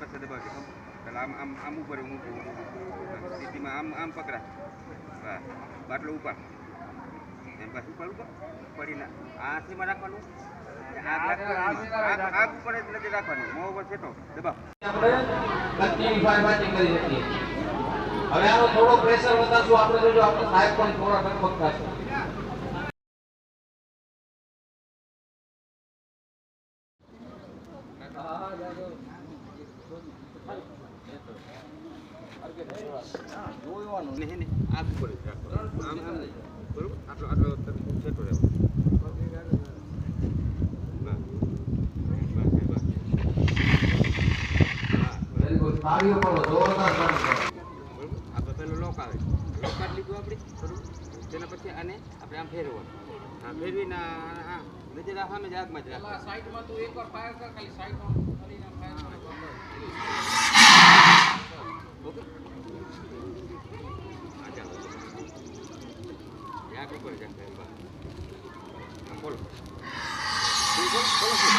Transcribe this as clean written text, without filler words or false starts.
પાસે દબાવજો એટલે આમ ઉપર ઊંધું સ્થિતિમાં આમ પકડા બસ બાટલો ઉપર એમ પાછું ઉપર પડીને હાથીમાં રાખવાનું આગ ઉપર જ નથી રાખવાનું મોં ઉપર છેટો દબાવ હવે આનો થોડો પ્રેશર વધારશું આપણે જોજો આપણે સાહેબ પણ થોડા ટકબક થશે જોવાનું નહીં આગ ઉપર જ રાખવાનું આમ નહીં બરોબર આટલો છેટો રહેવો તાળીઓ પણ જોરદાર કામ કરે આપણે પેલો લોક આવે લોક કાઢ લીધું આપણે બરોબર તેના પછી આને આપણે આમ ફેરવવાનું હા ફેરવીને હા નજર સામે જ આગમાં જ રાખવાનું સાઈડમાં તું એકવાર ફાયર કર ખાલી સાઈડમાં કરીને ફાયર ઓકે હા ચાલો આગ ઉપર જ બોલો બોલો